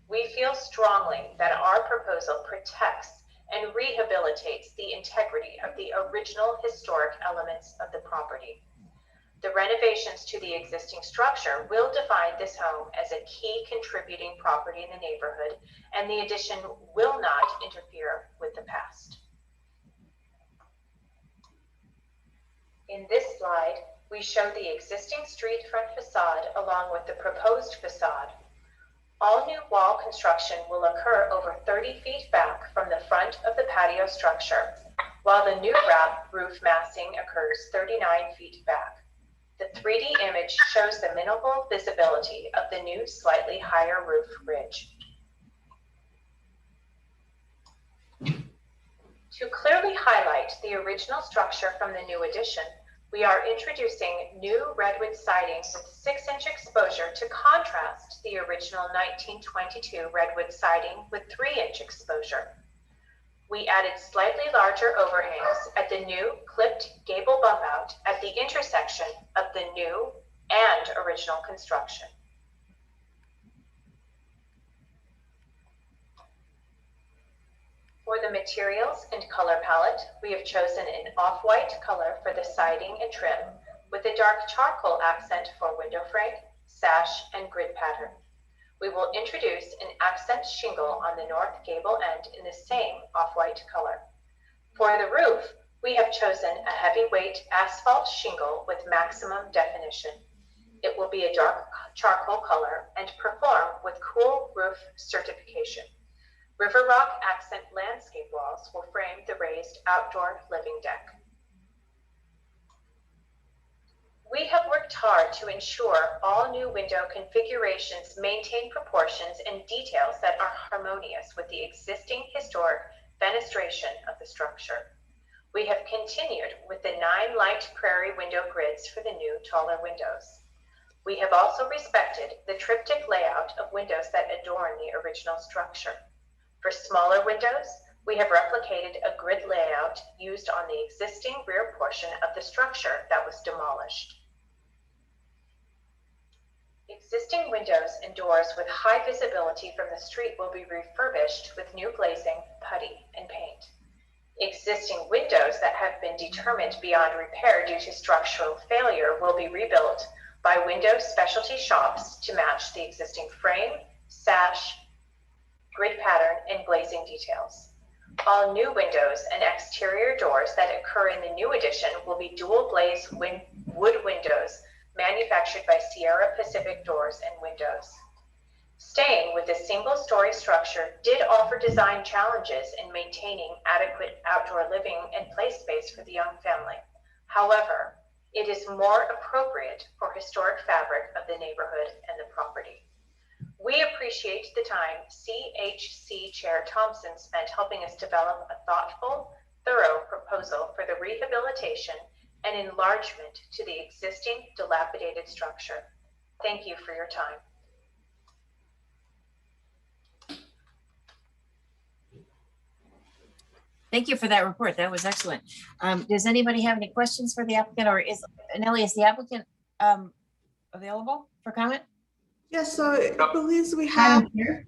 We feel strongly that our proposal protects and rehabilitates the integrity of the original historic elements of the property. The renovations to the existing structure will define this home as a key contributing property in the neighborhood, and the addition will not interfere with the past. In this slide, we show the existing street front facade along with the proposed facade. All new wall construction will occur over 30 feet back from the front of the patio structure, while the new wrap roof massing occurs 39 feet back. The 3D image shows the minimal visibility of the new slightly higher roof ridge. To clearly highlight the original structure from the new addition, we are introducing new redwood siding with 6-inch exposure to contrast the original 1922 redwood siding with 3-inch exposure. We added slightly larger overhangs at the new clipped gable bump out at the intersection of the new and original construction. For the materials and color palette, we have chosen an off-white color for the siding and trim, with a dark charcoal accent for window frame, sash, and grid pattern. We will introduce an accent shingle on the north gable end in the same off-white color. For the roof, we have chosen a heavyweight asphalt shingle with maximum definition. It will be a dark charcoal color and perform with cool roof certification. River Rock accent landscape walls will frame the raised outdoor living deck. We have worked hard to ensure all new window configurations maintain proportions and details that are harmonious with the existing historic fenestration of the structure. We have continued with the 9 light prairie window grids for the new taller windows. We have also respected the triptych layout of windows that adorn the original structure. For smaller windows, we have replicated a grid layout used on the existing rear portion of the structure that was demolished. Existing windows and doors with high visibility from the street will be refurbished with new glazing, putty, and paint. Existing windows that have been determined beyond repair due to structural failure will be rebuilt by window specialty shops to match the existing frame, sash, grid pattern, and glazing details. All new windows and exterior doors that occur in the new addition will be dual glazed wood windows manufactured by Sierra Pacific Doors and Windows. Staying with the single-story structure did offer design challenges in maintaining adequate outdoor living and play space for the young family. However, it is more appropriate for historic fabric of the neighborhood and the property. We appreciate the time CHC Chair Thompson spent helping us develop a thoughtful, thorough proposal for the rehabilitation and enlargement to the existing dilapidated structure. Thank you for your time. Thank you for that report. That was excellent. Does anybody have any questions for the applicant, or is Nellie, is the applicant available for comment? Yes, so I believe we have. Madam Chair,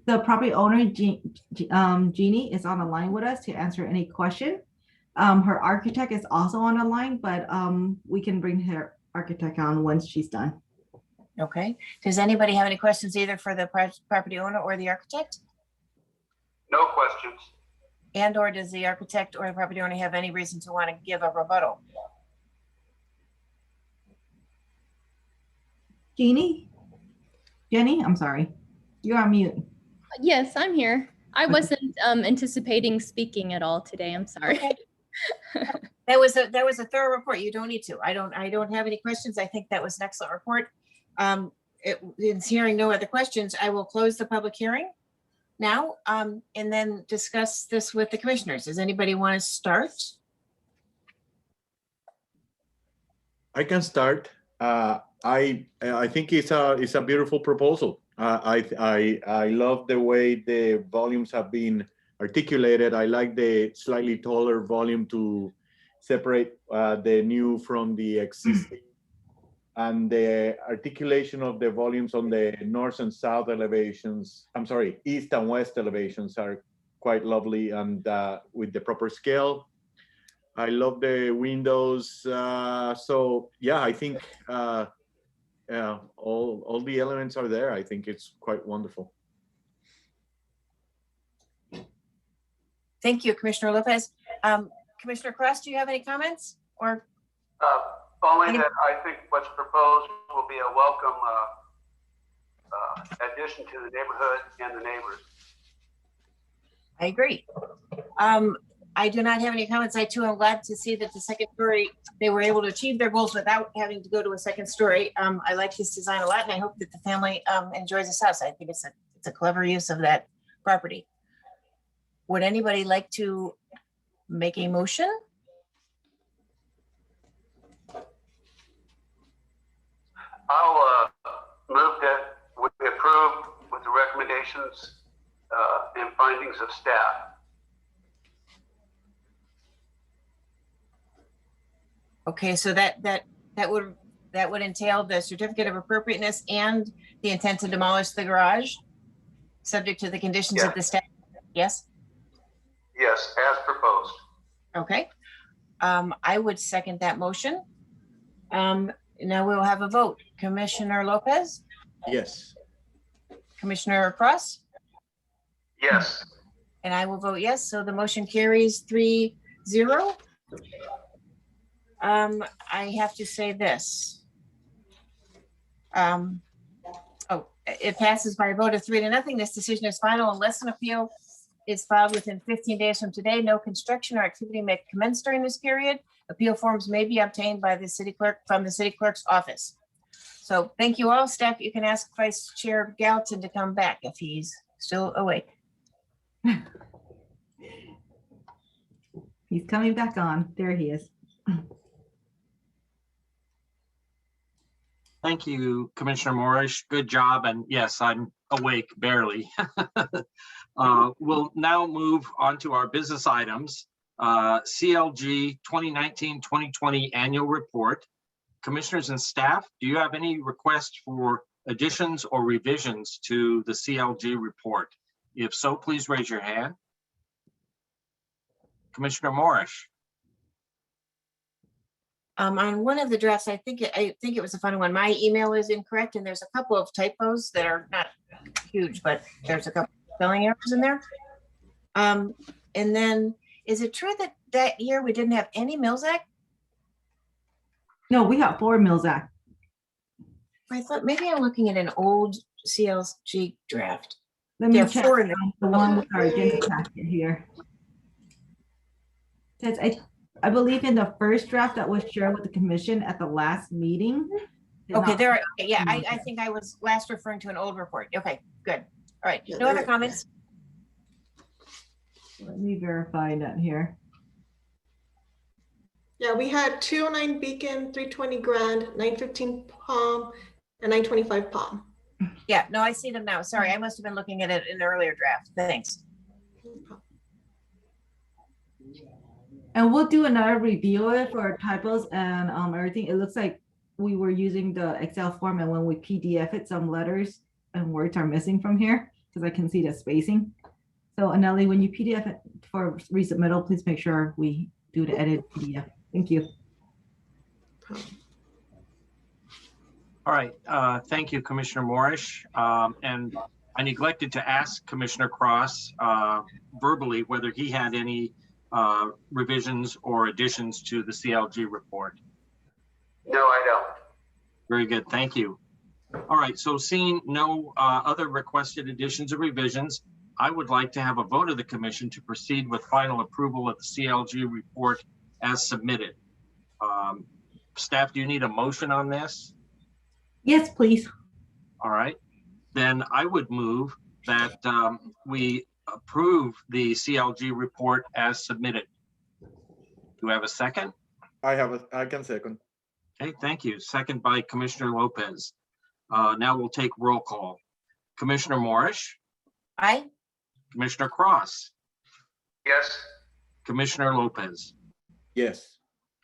the property owner, Jeannie, is on the line with us to answer any question. Her architect is also on the line, but we can bring her architect on once she's done. Okay. Does anybody have any questions either for the property owner or the architect? No questions. And or does the architect or the property owner have any reason to want to give a rebuttal? Jenny, I'm sorry. You're on mute. Yes, I'm here. I wasn't anticipating speaking at all today. I'm sorry. Okay. That was a thorough report. You don't need to. I don't have any questions. I think that was an excellent report. It's hearing no other questions, I will close the public hearing now, and then discuss this with the commissioners. Does anybody want to start? I can start. I think it's a beautiful proposal. I love the way the volumes have been articulated. I like the slightly taller volume to separate the new from the existing, and the articulation of the volumes on the north and south elevations, I'm sorry, east and west elevations are quite lovely, and with the proper scale. I love the windows. So yeah, I think all the elements are there. I think it's quite wonderful. Thank you, Commissioner Lopez. Commissioner Cross, do you have any comments? Or only that I think what's proposed will be a welcome addition to the neighborhood and the neighbors. I agree. I do not have any comments. I too am glad to see that the second story, they were able to achieve their goals without having to go to a second story. I like this design a lot, and I hope that the family enjoys this house. I think it's a clever use of that property. Would anybody like to make a motion? I'll move that we approve with the recommendations and findings of staff. Okay, so that would entail the certificate of appropriateness and the intent to demolish the garage, subject to the conditions of the staff. Yes? Yes, as proposed. Okay. I would second that motion. Now we'll have a vote. Commissioner Lopez? Yes. Commissioner Cross? Yes. And I will vote yes. So the motion carries 3-0. I have to say this. It passes by a vote of 3-0. This decision is final unless an appeal is filed within 15 days from today. No construction or activity may commence during this period. Appeal forms may be obtained by the city clerk from the city clerk's office. So thank you all. Staff, you can ask Vice Chair Gallatin to come back if he's still awake. He's coming back on. There he is. Thank you, Commissioner Morris. Good job. And yes, I'm awake barely. We'll now move on to our business items. CLG 2019-2020 Annual Report. Commissioners and staff, do you have any requests for additions or revisions to the CLG report? If so, please raise your hand. Commissioner Morris. On one of the drafts, I think it was a fun one. My email is incorrect, and there's a couple of typos that are not huge, but there's a couple of spelling errors in there. And then, is it true that that year we didn't have any Mills Act? No, we have 4 Mills Act. I thought maybe I'm looking at an old CLG draft. Let me There are check 4 in the one with our agenda packet here. Says I believe in the first draft that was shared with the commission at the last meeting. Okay, there. Yeah, I think I was last referring to an old report. Okay, good. All right. No other comments? Let me verify that here. Yeah, we had 209 Beacon, 320 Grand, 915 Palm, and 925 Palm. Yeah, no, I see them now. Sorry, I must have been looking at it in an earlier draft. Thanks. And we'll do another review of it for typos and everything. It looks like we were using the Excel form, and when we PDF it, some letters and words are missing from here because I can see the spacing. So Anelli, when you PDF it for resubmittal, please make sure we do the edit PDF. Thank you. All right, thank you, Commissioner Morris. And I neglected to ask Commissioner Cross verbally whether he had any revisions or additions to the CLG report. No, I don't. Very good, thank you. All right, so seeing no other requested additions or revisions, I would like to have a vote of the commission to proceed with final approval of the CLG report as submitted. Staff, do you need a motion on this? Yes, please. All right, then I would move that we approve the CLG report as submitted. Do we have a second? I can second. Okay, thank you. Second by Commissioner Lopez. Now we'll take roll call. Commissioner Morris? Aye. Commissioner Cross? Yes. Commissioner Lopez? Yes.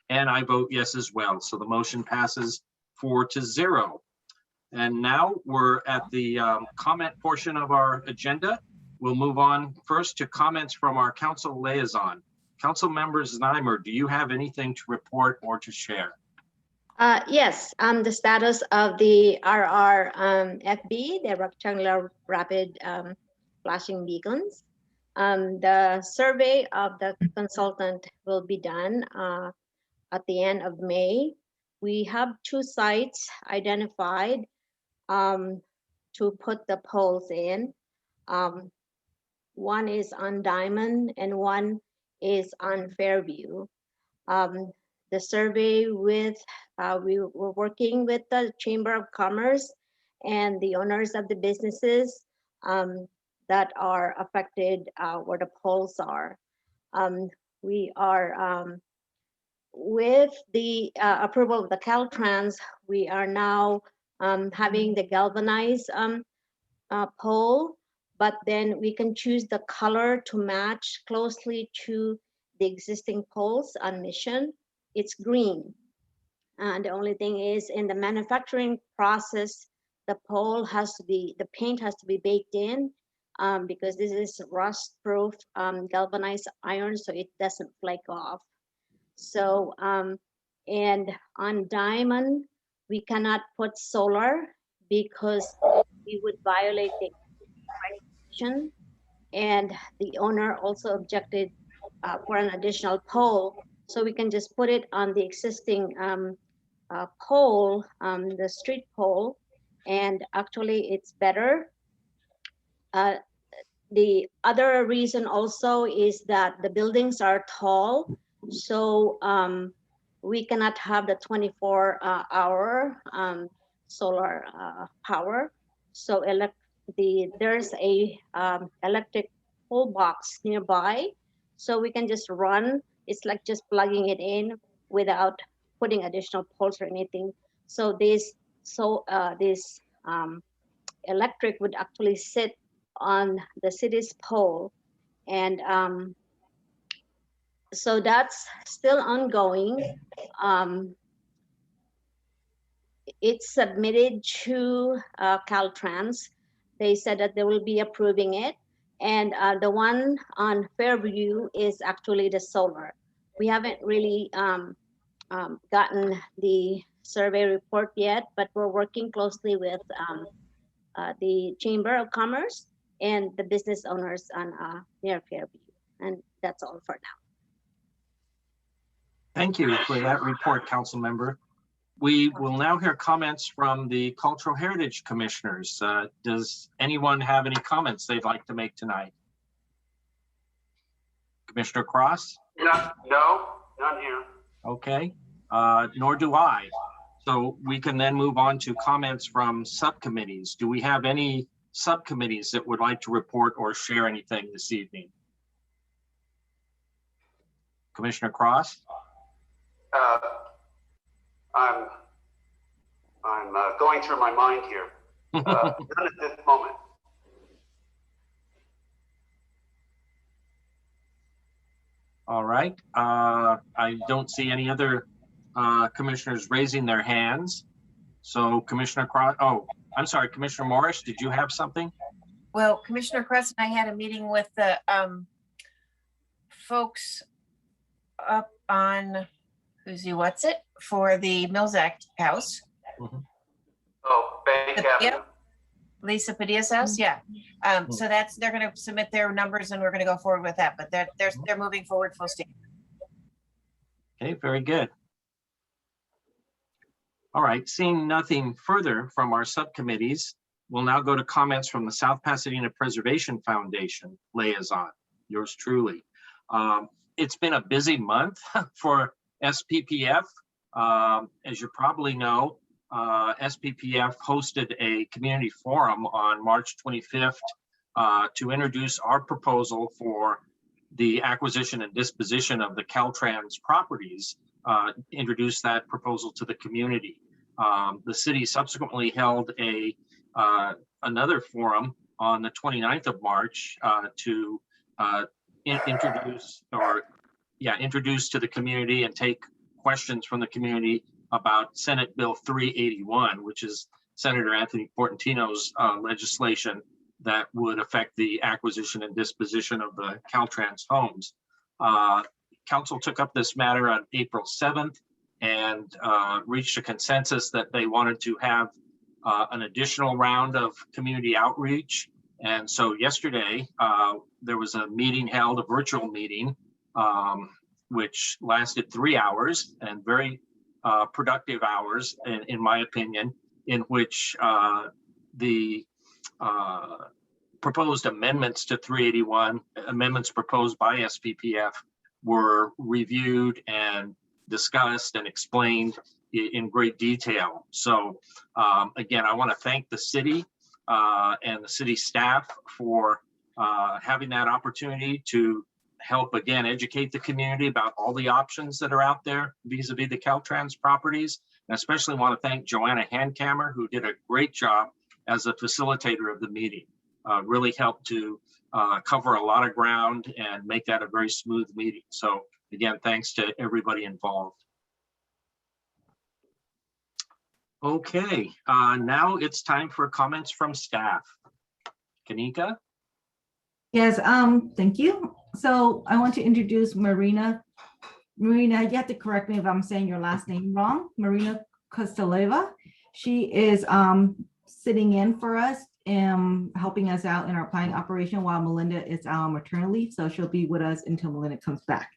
And I vote yes as well. So the motion passes 4-0. And now we're at the comment portion of our agenda. We'll move on first to comments from our council liaison. Council members Znaimer, do you have anything to report or to share? Yes, the status of the RRFB, the rectangular rapid flashing beacons. The survey of the consultant will be done at the end of May. We have 2 sites identified to put the poles in. One is on Diamond and one is on Fairview. The survey with, we were working with the Chamber of Commerce and the owners of the businesses that are affected where the poles are. We are, with the approval of the Caltrans, we are now having the galvanized pole, but then we can choose the color to match closely to the existing poles on Mission. It's green. And the only thing is in the manufacturing process, the pole has to be, the paint has to be baked in because this is rust-proof galvanized iron, so it doesn't flake off. So, and on Diamond, we cannot put solar because we would violate the regulation. And the owner also objected for an additional pole. So we can just put it on the existing pole, the street pole, and actually it's better. The other reason also is that the buildings are tall, so we cannot have the 24-hour solar power. So there's a electric pole box nearby, so we can just run. It's like just plugging it in without putting additional poles or anything. So this so this electric would actually sit on the city's pole, and so that's still ongoing. It's submitted to Caltrans. They said that they will be approving it. And the one on Fairview is actually the solar. We haven't really gotten the survey report yet, but we're working closely with the Chamber of Commerce and the business owners on near Fairview. And that's all for now. Thank you for that report, Council Member. We will now hear comments from the Cultural Heritage Commissioners. Does anyone have any comments they'd like to make tonight? Commissioner Cross? No, none here. Okay, nor do I. So we can then move on to comments from subcommittees. Do we have any subcommittees that would like to report or share anything this evening? Commissioner Cross? I'm going through my mind here. None at this moment. All right. I don't see any other commissioners raising their hands. So Commissioner Cross, oh, I'm sorry, Commissioner Morris, did you have something? Well, Commissioner Crest and I had a meeting with the folks up on what's it for the Mills Act house. Mm-hmm. Oh, Bank Avenue. Lisa Padilla's house, yeah. So they're going to submit their numbers and we're going to go forward with that. But they're moving forward full steam. Okay, very good. All right, seeing nothing further from our subcommittees, we'll now go to comments from the South Pasadena Preservation Foundation liaison, yours truly. It's been a busy month for SPPF. As you probably know, SPPF hosted a community forum on March 25th to introduce our proposal for the acquisition and disposition of the Caltrans properties, introduce that proposal to the community. The city subsequently held another forum on the 29th of March to introduce to the community and take questions from the community about Senate Bill 381, which is Senator Anthony Portantino's legislation that would affect the acquisition and disposition of the Caltrans homes. Council took up this matter on April 7th and reached a consensus that they wanted to have an additional round of community outreach. And so yesterday, there was a meeting held, a virtual meeting, which lasted 3 hours and very productive hours, in my opinion, in which the proposed amendments to 381, amendments proposed by SPPF, were reviewed and discussed and explained in great detail. So again, I want to thank the city and the city staff for having that opportunity to help, again, educate the community about all the options that are out there vis-a-vis the Caltrans properties. And I especially want to thank Joanna Handkammer, who did a great job as a facilitator of the meeting. Really helped to cover a lot of ground and make that a very smooth meeting. So again, thanks to everybody involved. Okay, now it's time for comments from staff. Kanika? Yes, thank you. So I want to introduce Marina. Marina, you have to correct me if I'm saying your last name wrong. Marina Kosteleva. She is sitting in for us and helping us out in our planning operation while Melinda is on maternity leave. So she'll be with us until Melinda comes back.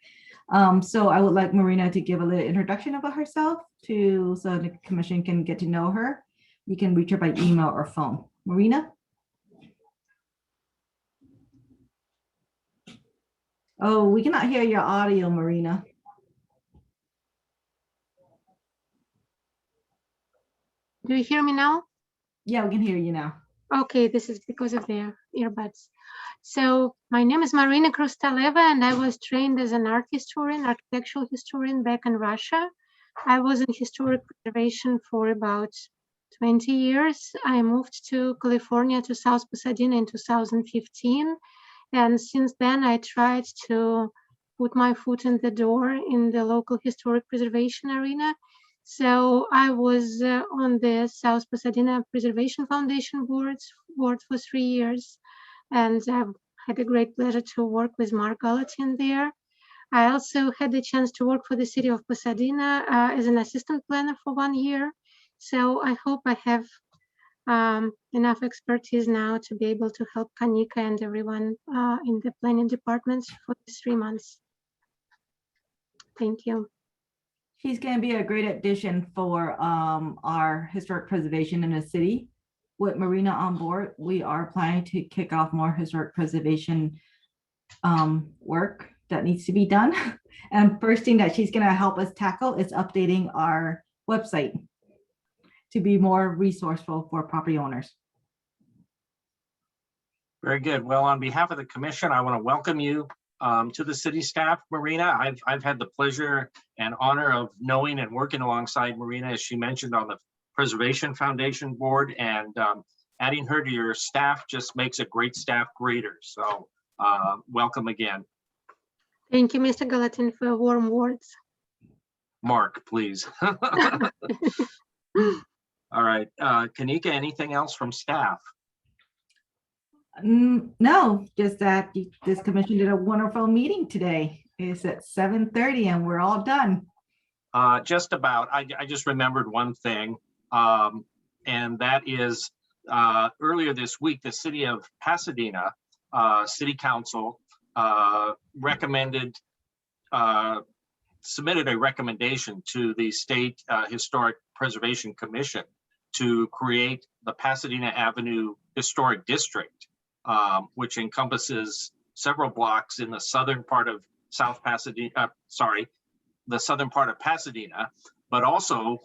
So I would like Marina to give a little introduction about herself so the commission can get to know her. You can reach her by email or phone. Marina? Oh, we cannot hear your audio, Marina. Do you hear me now? Yeah, we can hear you now. Okay, this is because of the earbuds. So my name is Marina Krustaleva, and I was trained as an art historian, architectural historian back in Russia. I was in historic preservation for about 20 years. I moved to California, to South Pasadena in 2015. And since then, I tried to put my foot in the door in the local historic preservation arena. So I was on the South Pasadena Preservation Foundation board for 3 years. And I've had a great pleasure to work with Mark Gallatin there. I also had the chance to work for the city of Pasadena as an assistant planner for 1 year. So I hope I have enough expertise now to be able to help Kanika and everyone in the planning department for these 3 months. Thank you. She's going to be a great addition for our historic preservation in the city. With Marina on board, we are planning to kick off more historic preservation work that needs to be done. And first thing that she's going to help us tackle is updating our website to be more resourceful for property owners. Very good. Well, on behalf of the commission, I want to welcome you to the city staff, Marina. I've had the pleasure and honor of knowing and working alongside Marina, as she mentioned, on the Preservation Foundation board, and adding her to your staff just makes a great staff greater. So welcome again. Thank you, Mr. Gallatin, for warm words. Mark, please. All right, Kanika, anything else from staff? No, just that this commission did a wonderful meeting today. It's at 7:30 and we're all done. Just about. I just remembered one thing, and that is earlier this week, the city of Pasadena City Council submitted a recommendation to the State Historic Preservation Commission to create the Pasadena Avenue Historic District, which encompasses several blocks in the southern part of the southern part of Pasadena, but also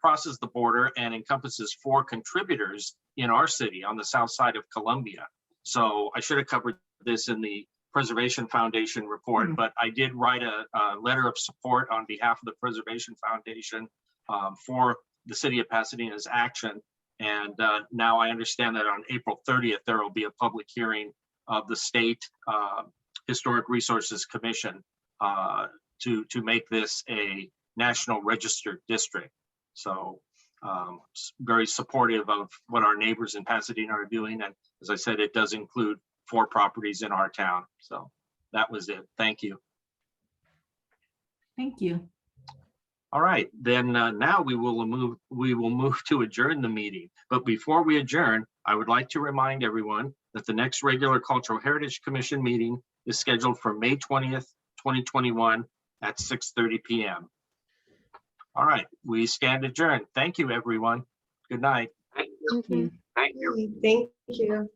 crosses the border and encompasses 4 contributors in our city on the south side of Columbia. So I should have covered this in the Preservation Foundation report, but I did write a letter of support on behalf of the Preservation Foundation for the city of Pasadena's action. And now I understand that on April 30th, there will be a public hearing of the State Historic Resources Commission to make this a national registered district. So very supportive of what our neighbors in Pasadena are doing. And as I said, it does include 4 properties in our town. So that was it. Thank you. Thank you. All right, then now we will move to adjourn the meeting. But before we adjourn, I would like to remind everyone that the next regular Cultural Heritage Commission meeting is scheduled for May 20th, 2021 at 6:30 p.m. All right, we stand adjourned. Thank you, everyone. Good night. Thank you. Thank you. Thank you.